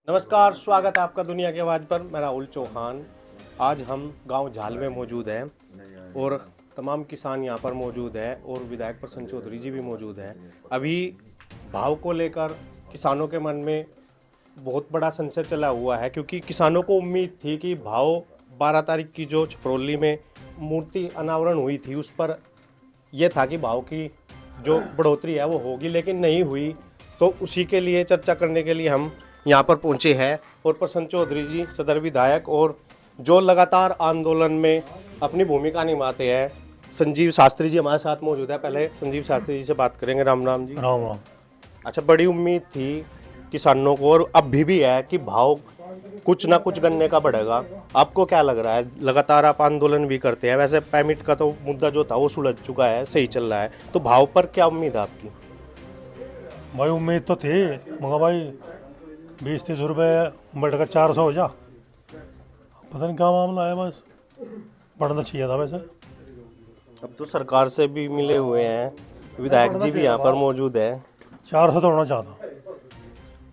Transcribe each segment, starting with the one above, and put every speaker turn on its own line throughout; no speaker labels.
नमस्कार, स्वागत है आपका दुनिया की आवाज़ पर। मैं राहुल चौहान। आज हम गांव झाल में मौजूद हैं और तमाम किसान यहां पर मौजूद है और विधायक प्रसन्न चौधरी जी भी मौजूद हैं। अभी भाव को लेकर किसानों के मन में बहुत बड़ा संशय चला हुआ है, क्योंकि किसानों को उम्मीद थी कि भाव 12 तारीख की जो छपरौली में मूर्ति अनावरण हुई थी उस पर यह था कि भाव की जो बढ़ोतरी है वो होगी, लेकिन नहीं हुई। तो उसी के लिए चर्चा करने के लिए हम यहाँ पर पहुँचे हैं और प्रसन्न चौधरी जी सदर विधायक और जो लगातार आंदोलन में अपनी भूमिका निभाते हैं, संजीव शास्त्री जी हमारे साथ मौजूद है। पहले संजीव शास्त्री जी से बात करेंगे। राम राम जी।
राम राम।
अच्छा, बड़ी उम्मीद थी किसानों को और अब भी है कि भाव कुछ ना कुछ गन्ने का बढ़ेगा। आपको क्या लग रहा है? लगातार आप आंदोलन भी करते हैं, वैसे परमिट का तो मुद्दा जो था वो सुलझ चुका है, सही चल रहा है, तो भाव पर क्या उम्मीद है आपकी?
भाई उम्मीद तो थी, मगर भाई 20-30 रुपये बढ़कर 400 हो जा। पता नहीं क्या मामला है, बस बढ़ना चाहिए था वैसे।
अब तो सरकार से भी मिले हुए हैं, विधायक जी भी यहाँ पर मौजूद है,
400 तो होना चाहता।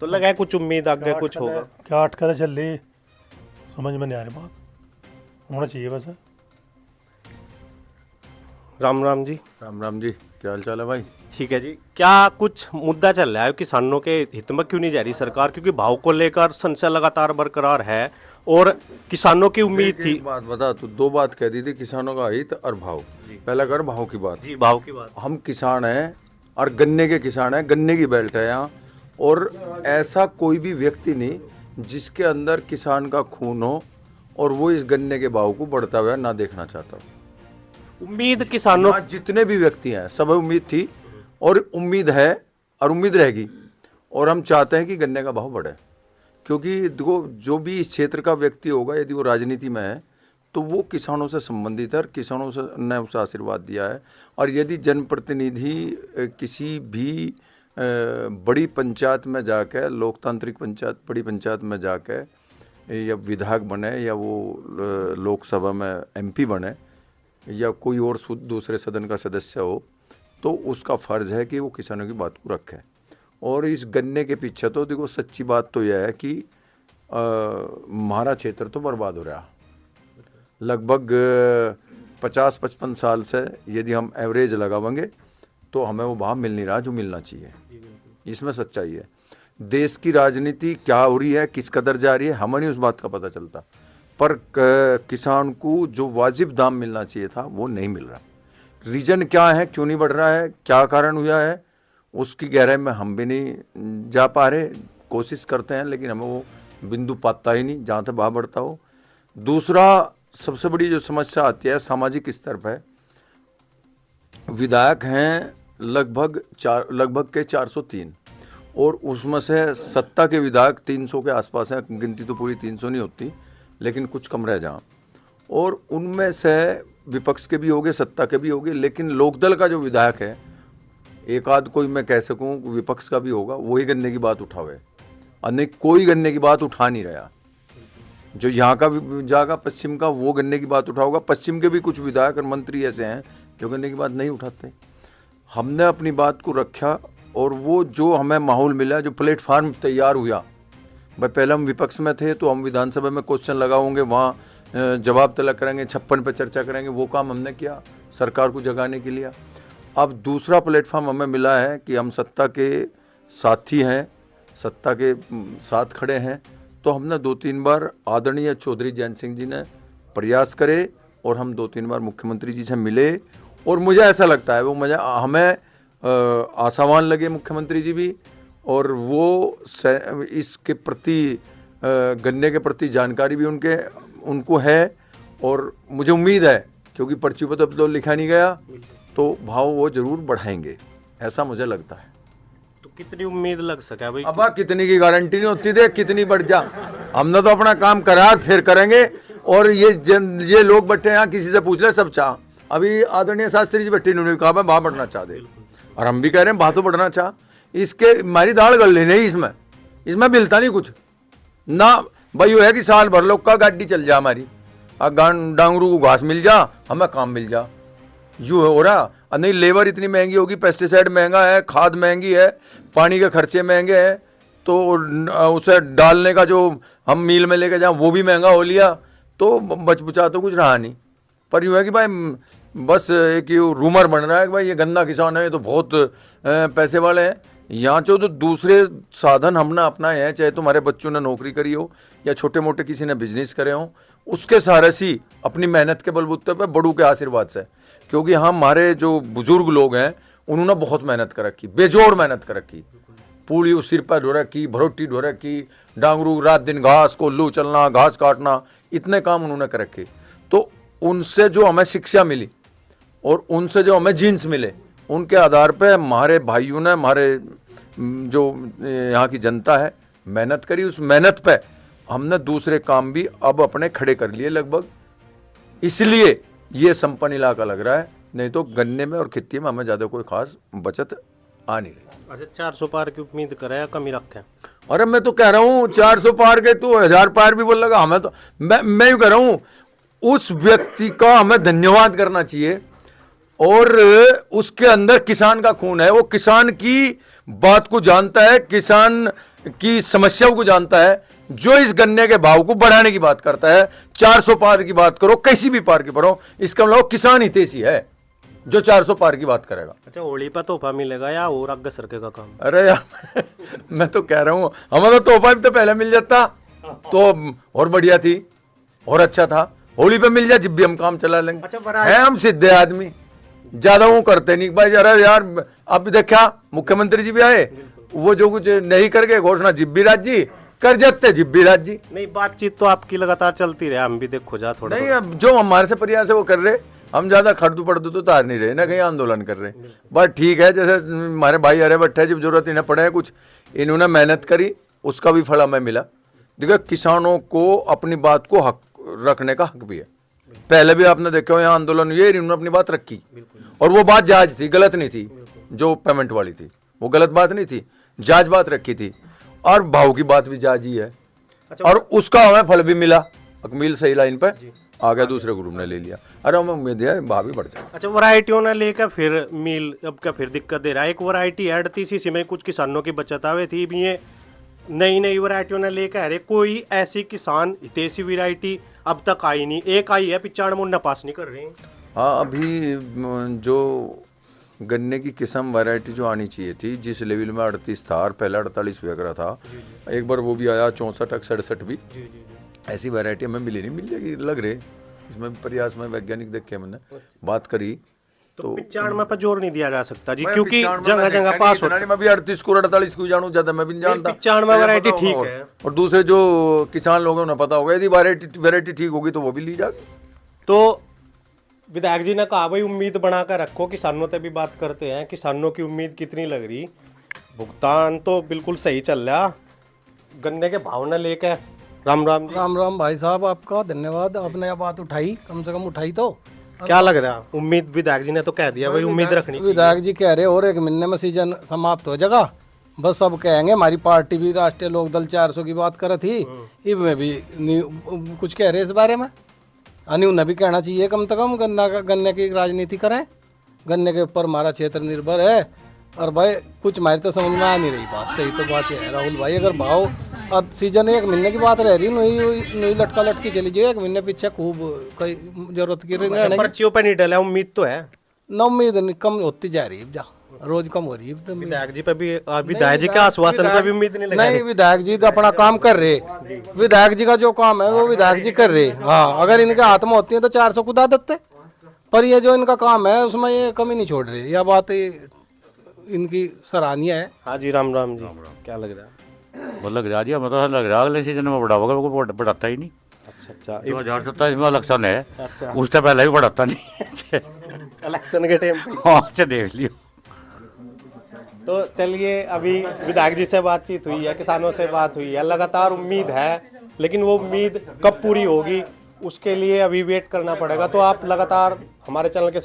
तो लगा है कुछ उम्मीद आगे कुछ होगा।
क्या अटकलें चल रही, समझ में नहीं आ रही बात। होना चाहिए वैसे।
राम राम जी।
राम राम जी, क्या हाल चाल है भाई?
ठीक है जी। क्या कुछ मुद्दा चल रहा है किसानों के हित में क्यों नहीं जा रही सरकार? क्योंकि भाव को लेकर संशय लगातार बरकरार है और किसानों की उम्मीद थी।
एक बात बता, तू दो बात कह दी थी, किसानों का हित और भाव। पहला कर भाव की बात।
जी, भाव की बात।
हम किसान हैं और गन्ने के किसान हैं, गन्ने की बेल्ट है यहाँ। और ऐसा कोई भी व्यक्ति नहीं जिसके अंदर किसान का खून हो और वो इस गन्ने के भाव को बढ़ता हुआ ना देखना चाहता।
उम्मीद किसानों
यहाँ जितने भी व्यक्ति हैं सब उम्मीद थी और उम्मीद है और उम्मीद रहेगी। और हम चाहते हैं कि गन्ने का भाव बढ़े, क्योंकि देखो जो भी इस क्षेत्र का व्यक्ति होगा, यदि वो राजनीति में है तो वो किसानों से संबंधित है और किसानों से ने उसे आशीर्वाद दिया है। और यदि जनप्रतिनिधि किसी भी बड़ी पंचायत में जाकर, लोकतांत्रिक पंचायत, बड़ी पंचायत में जाकर या विधायक बने या वो लोकसभा में एमपी बने या कोई और दूसरे सदन का सदस्य हो, तो उसका फ़र्ज़ है कि वो किसानों की बात को रखे। और इस गन्ने के पीछे तो देखो सच्ची बात तो यह है कि हमारा क्षेत्र तो बर्बाद हो रहा। लगभग 50-55 साल से यदि हम एवरेज लगावेंगे तो हमें वो भाव मिल नहीं रहा जो मिलना चाहिए। इसमें सच्चाई है। देश की राजनीति क्या हो रही है, किस कदर जा रही है, हमें नहीं उस बात का पता चलता, पर किसान को जो वाजिब दाम मिलना चाहिए था वो नहीं मिल रहा। रीजन क्या है, क्यों नहीं बढ़ रहा है, क्या कारण हुआ है, उसकी गहराई में हम भी नहीं जा पा रहे। कोशिश करते हैं लेकिन हमें वो बिंदु पाता ही नहीं जहाँ तक भाव बढ़ता हो। दूसरा सबसे बड़ी जो समस्या आती है सामाजिक स्तर पर, विधायक हैं लगभग के 403 और उसमें से सत्ता के विधायक 300 के आसपास हैं। गिनती तो पूरी 300 नहीं होती, लेकिन कुछ कम रह जहाँ। और उनमें से विपक्ष के भी होंगे, सत्ता के भी होंगे, लेकिन लोकदल का जो विधायक है, एक आध कोई मैं कह सकूं विपक्ष का भी होगा, वही गन्ने की बात उठावे। अन्य कोई गन्ने की बात उठा नहीं रहा। जो यहाँ का जाएगा पश्चिम का, वो गन्ने की बात उठाओगा। पश्चिम के भी कुछ विधायक और मंत्री ऐसे हैं जो गन्ने की बात नहीं उठाते। हमने अपनी बात को रखा और वो जो हमें माहौल मिला, जो प्लेटफार्म तैयार हुआ, भाई पहले हम विपक्ष में थे तो हम विधानसभा में क्वेश्चन लगाओगे, वहाँ जवाब तलब करेंगे, 56 पे चर्चा करेंगे, वो काम हमने किया सरकार को जगाने के लिए। अब दूसरा प्लेटफार्म हमें मिला है कि हम सत्ता के साथी हैं, सत्ता के साथ खड़े हैं। तो हमने 2-3 बार आदरणीय चौधरी जयंत सिंह जी ने प्रयास करे और हम 2-3 बार मुख्यमंत्री जी से मिले और मुझे ऐसा लगता है वो हमें आशावान लगे मुख्यमंत्री जी भी, और वो इसके प्रति गन्ने के प्रति जानकारी भी उनको है। और मुझे उम्मीद है, क्योंकि पर्ची पर तो लिखा नहीं गया, तो भाव वो जरूर बढ़ाएंगे, ऐसा मुझे लगता है।
तो कितनी उम्मीद लग सके भाई?
अब कितनी की गारंटी नहीं होती थी, कितनी बढ़ जा। हमने तो अपना काम करा, फिर करेंगे। और ये लोग बैठे यहाँ, किसी से पूछ ले, सब चाह। अभी आदरणीय शास्त्री जी बैठे, इन्होंने कहा भाव बढ़ना चाह दे, और हम भी कह रहे हैं भाव तो बढ़ना चाह। इसके हमारी दाल गल ले नहीं, इसमें मिलता नहीं कुछ ना भाई। वो है कि साल भर लोग का गाड़ी चल जा हमारी, डांगरू को घास मिल जा, हमें काम मिल जा, यूँ हो रहा। नहीं, लेबर इतनी महंगी होगी, पेस्टिसाइड महंगा है, खाद महंगी है, पानी के खर्चे महंगे हैं, तो उसे डालने का जो हम मिल में लेके जाएं वो भी महंगा हो लिया, तो बचबुचा तो कुछ रहा नहीं। पर यूँ है कि भाई बस एक ये रूमर बन रहा है कि भाई ये गन्ना किसान है, ये तो बहुत पैसे वाले हैं। यहाँ जो दूसरे साधन हमने अपनाए हैं, चाहे तुम्हारे बच्चों ने नौकरी करी हो या छोटे मोटे किसी ने बिजनेस करे हो, उसके सहारे से अपनी मेहनत के बलबूते पे, बड़ों के आशीर्वाद से, क्योंकि हमारे जो बुजुर्ग लोग हैं उन्होंने बहुत मेहनत कर रखी, बेजोड़ मेहनत कर रखी। पूरी उस सिर पर ढो रखी, भरोटी ढो रखी, डांगरू, रात दिन घास को लू चलना, घास काटना, इतने काम उन्होंने कर रखे। तो उनसे जो हमें शिक्षा मिली और उनसे जो हमें जीन्स मिले, उनके आधार पे हमारे भाइयों ने, हमारे जो यहाँ की जनता है, मेहनत करी। उस मेहनत पे हमने दूसरे काम भी अब अपने खड़े कर लिए लगभग, इसलिए ये संपन्न इलाका लग रहा है। नहीं तो गन्ने में और खेती में हमें ज़्यादा कोई खास बचत आ नहीं रही।
अच्छा, 400 पार की उम्मीद करे या कमी रखें?
अरे मैं तो कह रहा हूँ 400 पार के, तो 1000 पार भी बोल लगा हमें, तो मैं यूँ कह रहा हूँ उस व्यक्ति का हमें धन्यवाद करना चाहिए। और उसके अंदर किसान का खून है, वो किसान की बात को जानता है, किसान की समस्याओं को जानता है, जो इस गन्ने के भाव को बढ़ाने की बात करता है। 400 पार की बात करो, कैसी भी पार की करो, इसका मतलब किसान हितैषी है जो 400 पार की बात करेगा।
अच्छा, होली पर तोहफा मिलेगा या और आगे सरके का काम?
अरे यार मैं तो कह रहा हूँ हमें तो तोहफा भी तो पहले मिल जाता तो और बढ़िया थी और अच्छा था। होली पे मिल जाए जब भी हम काम चला लेंगे।
अच्छा,
है हम सीधे आदमी, ज्यादा वो करते नहीं भाई। अरे यार अब देखा मुख्यमंत्री जी भी आए, वो जो कुछ नहीं करके घोषणा जिब्बी राज्य कर जाते, जिब्बी राज्य
नहीं। बातचीत तो आपकी लगातार चलती रहे, हम भी देखो जा थोड़ा
नहीं। अब जो हमारे से प्रयास है वो कर रहे, हम ज्यादा खड़दू पड़दू तो तार नहीं रहे ना, कहीं आंदोलन कर रहे। बस ठीक है, जैसे हमारे भाई अरे भट्ट है, जब जरूरत इन्हें पड़े है कुछ, इन्होंने मेहनत करी, उसका भी फल हमें मिला। देखो किसानों को अपनी बात को हक रखने का हक भी है। पहले भी आपने देखा हो यहाँ आंदोलन हुए, इन्होंने अपनी बात रखी और वो बात जायज थी, गलत नहीं थी। जो पेमेंट वाली थी वो गलत बात नहीं थी, जायज बात रखी थी, और भाव की बात भी जायज ही है। और उसका हमें फल भी मिला, अकमील सही लाइन पे आ गया, दूसरे ग्रुप ने ले लिया। अरे हमें उम्मीद है भाव भी बढ़ जाए।
अच्छा, वैरायटियों ने लेकर फिर मिल अब क्या फिर दिक्कत दे रहा है? एक वैरायटी ऐड थी, इसी में कुछ किसानों की बचत आवे थी, भी ये नई नई वैरायटियों ने लेकर अरे कोई ऐसी किसान हितैषी वैरायटी अब तक आई नहीं। एक आई है 95 पास नहीं कर रही।
हाँ, अभी जो गन्ने की किस्म वैरायटी जो आनी चाहिए थी, जिस लेवल में 38 था और पहले 48 हुआ करा था, एक बार वो भी आया 64 67 भी। ऐसी वैरायटी हमें मिली नहीं, मिल जाएगी लग रहे। इसमें प्रयास में वैज्ञानिक देख के मैंने बात करी
तो 95 पर जोर नहीं दिया जा सकता जी, क्योंकि जगह जगह पास होता है।
मैं भी 38 को 48 को जानूं, ज्यादा मैं भी नहीं जानता।
95 वैरायटी ठीक है,
और दूसरे जो किसान लोगों ने पता होगा, यदि वैरायटी ठीक होगी तो वो भी ली जाएगी।
तो विधायक जी ने कहा भाई उम्मीद बना कर रखो, किसानों से भी बात करते हैं, किसानों की उम्मीद कितनी लग रही? भुगतान तो बिल्कुल सही चल रहा, गन्ने के भाव न लेकर। राम राम जी।
राम राम भाई साहब, आपका धन्यवाद, आपने यह बात उठाई, कम से कम उठाई तो।
क्या लग रहा उम्मीद? विधायक जी ने तो कह दिया भाई उम्मीद रखनी।
विधायक जी कह रहे और 1 महीने में सीजन समाप्त हो जाएगा, बस सब कहेंगे। हमारी पार्टी भी राष्ट्रीय लोक दल 400 की बात कर थी, इब में भी कुछ कह रहे इस बारे में। उन्हें भी कहना चाहिए कम से कम गन्ने की राजनीति करें, गन्ने के ऊपर हमारा क्षेत्र निर्भर है। और भाई कुछ हमारी तो समझ में आ नहीं रही बात, सही तो बात है राहुल भाई। अगर भाव अब सीजन 1 महीने की बात रह रही, नहीं लटका लटकी चली जाए 1 महीने पीछे, खूब कोई जरूरत की
पर्चियों पे नहीं डला, उम्मीद तो है
ना। उम्मीद कम होती जा रही है, रोज कम हो रही है। तो
विधायक जी पे भी, विधायक जी के आश्वासन पे भी उम्मीद नहीं लगा।
नहीं, विधायक जी तो अपना काम कर रहे, विधायक जी का जो काम है वो विधायक जी कर रहे। हाँ, अगर इनके हाथ में होती है तो 400 कुदा देते, पर ये जो इनका काम है उसमें ये कमी नहीं छोड़ रहे। यह बात इनकी सराहनीय है।
हाँ जी, राम राम जी। क्या लग रहा है?
वो लग रहा जी, हमें तो लग रहा अगले सीजन में बढ़ाओगे, वो बढ़ाता ही नहीं।
अच्छा,
2027 में इलेक्शन है,
अच्छा,
उससे पहले भी बढ़ाता नहीं।
इलेक्शन के टाइम पे।
हाँ, अच्छा देख लियो।
तो चलिए, अभी विधायक जी से बातचीत हुई है, किसानों से बात हुई है, लगातार उम्मीद है, लेकिन वो उम्मीद कब पूरी होगी उसके लिए अभी वेट करना पड़ेगा। तो आप लगातार हमारे चैनल के